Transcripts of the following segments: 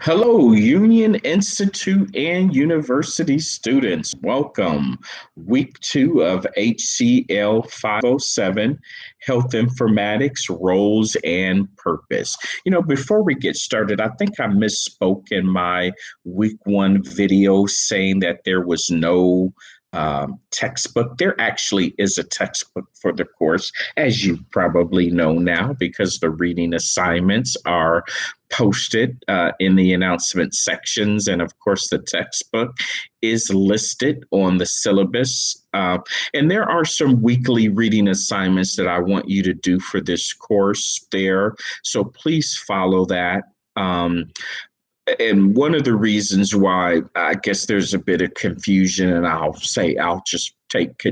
Hello, Union Institute and University students. Welcome. Week 2 of HCL 507, Health Informatics, Roles and Purpose. Before we get started, I think I misspoke in my week 1 video saying that there was no textbook. There actually is a textbook for the course, as you probably know now, because the reading assignments are posted in the announcement sections. And of course, the textbook is listed on the syllabus. And there are some weekly reading assignments that I want you to do for this course there. So please follow that. And one of the reasons why I guess there's a bit of confusion, and I'll just take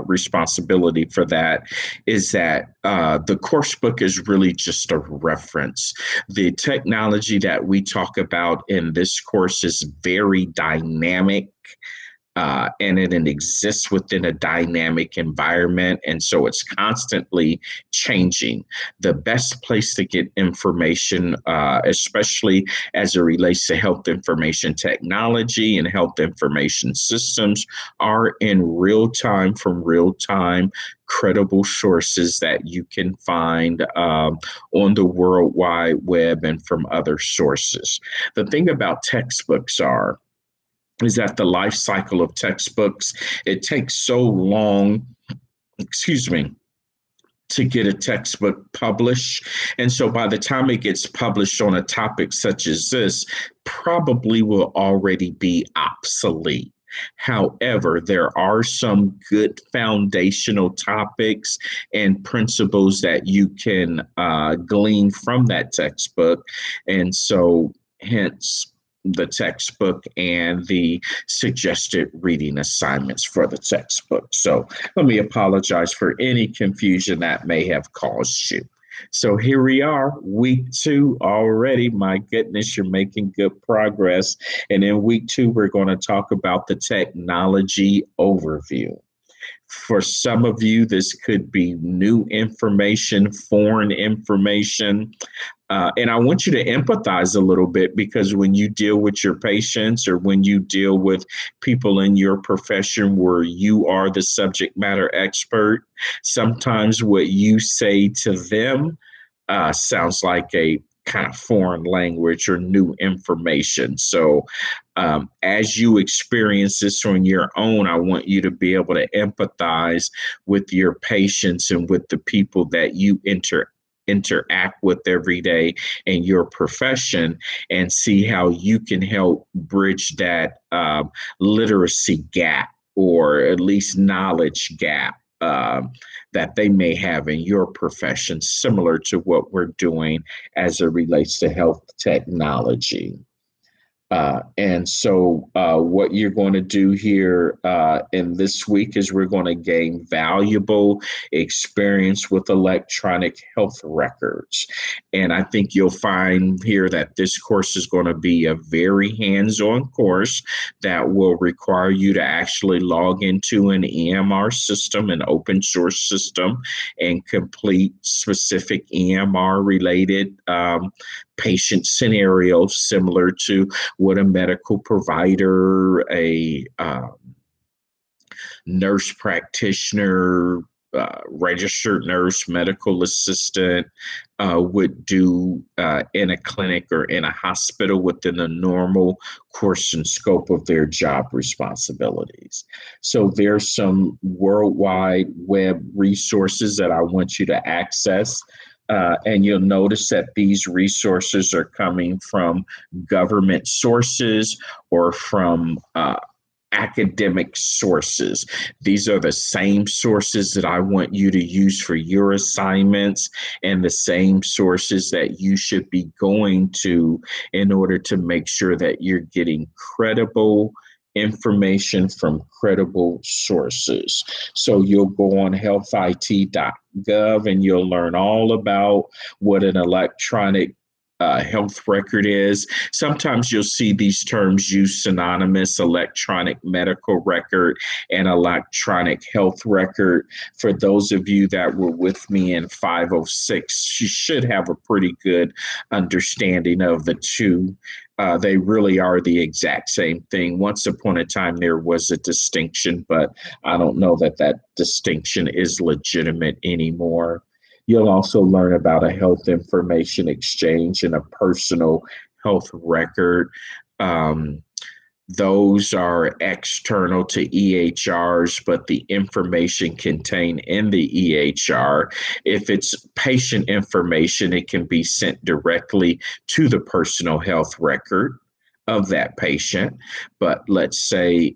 responsibility for that, is that the course book is really just a reference. The technology that we talk about in this course is very dynamic. And it exists within a dynamic environment. And so it's constantly changing. The best place to get information, especially as it relates to health information technology and health information systems, are in real time from real time credible sources that you can find on the World Wide Web and from other sources. The thing about textbooks is that the life cycle of textbooks, it takes so long, to get a textbook published. And so by the time it gets published on a topic such as this, probably will already be obsolete. However, there are some good foundational topics and principles that you can glean from that textbook. And so hence the textbook and the suggested reading assignments for the textbook. So let me apologize for any confusion that may have caused you. So here we are, week 2 already. My goodness, you're making good progress. And in week 2, we're going to talk about the technology overview. For some of you, this could be new information, foreign information. And I want you to empathize a little bit, because when you deal with your patients or when you deal with people in your profession where you are the subject matter expert, sometimes what you say to them sounds like a kind of foreign language or new information. So as you experience this on your own, I want you to be able to empathize with your patients and with the people that you interact with every day in your profession, and see how you can help bridge that literacy gap, or at least knowledge gap, that they may have in your profession, similar to what we're doing as it relates to health technology. And so what you're going to do here in this week is we're going to gain valuable experience with electronic health records. And I think you'll find here that this course is going to be a very hands-on course that will require you to actually log into an EMR system, an open source system, and complete specific EMR related patient scenarios, similar to what a medical provider, a nurse practitioner, registered nurse, medical assistant would do in a clinic or in a hospital within the normal course and scope of their job responsibilities. So there's some worldwide web resources that I want you to access. And you'll notice that these resources are coming from government sources or from academic sources. These are the same sources that I want you to use for your assignments, and the same sources that you should be going to in order to make sure that you're getting credible information from credible sources. So you'll go on healthit.gov and you'll learn all about what an electronic health record is. Sometimes you'll see these terms used synonymous: electronic medical record and electronic health record. For those of you that were with me in 506, you should have a pretty good understanding of the two. They really are the exact same thing. Once upon a time, there was a distinction, but I don't know that that distinction is legitimate anymore. You'll also learn about a health information exchange and a personal health record. Um, those are external to EHRs, but the information contained in the EHR, if it's patient information, it can be sent directly to the personal health record of that patient. But let's say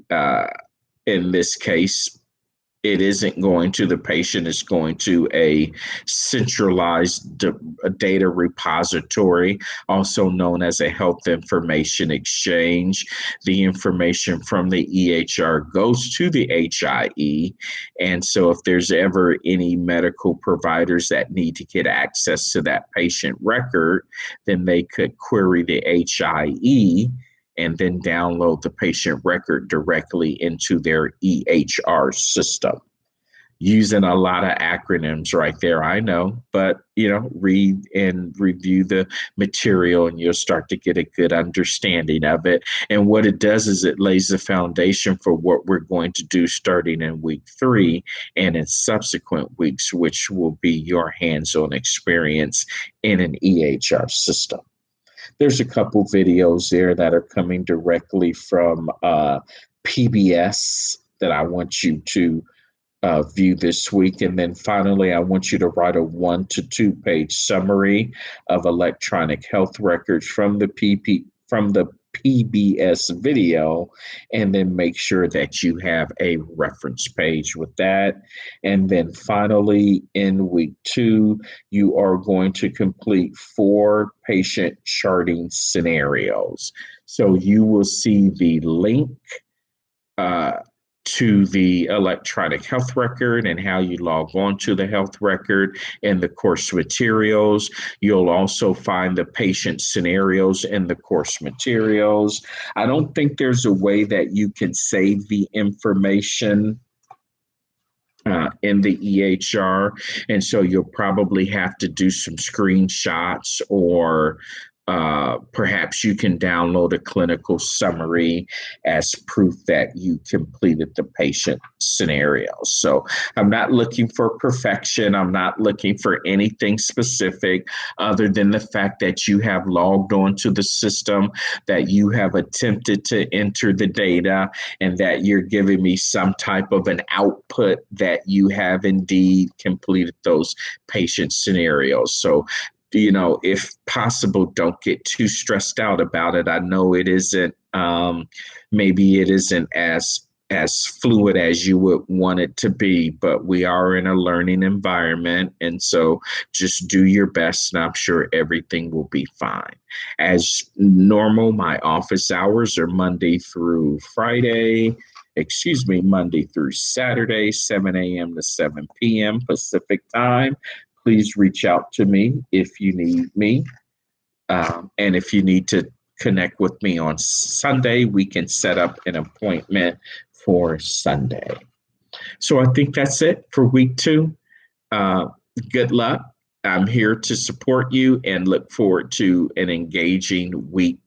in this case, it isn't going to the patient, it's going to a centralized data repository, also known as a health information exchange. The information from the EHR goes to the HIE. And so if there's ever any medical providers that need to get access to that patient record, then they could query the HIE and then download the patient record directly into their EHR system. Using a lot of acronyms right there, I know, but read and review the material and you'll start to get a good understanding of it. And what it does is it lays the foundation for what we're going to do starting in week 3 and in subsequent weeks, which will be your hands-on experience in an EHR system. There's a couple videos there that are coming directly from PBS that I want you to view this week. And then finally, I want you to write a 1 to 2 page summary of electronic health records from the PBS video, and then make sure that you have a reference page with that. And then finally, in week 2, you are going to complete 4 patient charting scenarios. So you will see the link to the electronic health record and how you log on to the health record and the course materials. You'll also find the patient scenarios in the course materials. I don't think there's a way that you can save the information in the EHR. And so you'll probably have to do some screenshots, or perhaps you can download a clinical summary as proof that you completed the patient scenario. So I'm not looking for perfection. I'm not looking for anything specific other than the fact that you have logged on to the system, that you have attempted to enter the data, and that you're giving me some type of an output that you have indeed completed those patient scenarios. So if possible, don't get too stressed out about it. I know it isn't, maybe it isn't as fluid as you would want it to be, but we are in a learning environment. And so just do your best, and I'm sure everything will be fine. As normal, my office hours are Monday through Saturday, 7 a.m. to 7 p.m. Pacific time. Please reach out to me if you need me. And if you need to connect with me on Sunday, we can set up an appointment for Sunday. So I think that's it for week 2. Good luck. I'm here to support you and look forward to an engaging week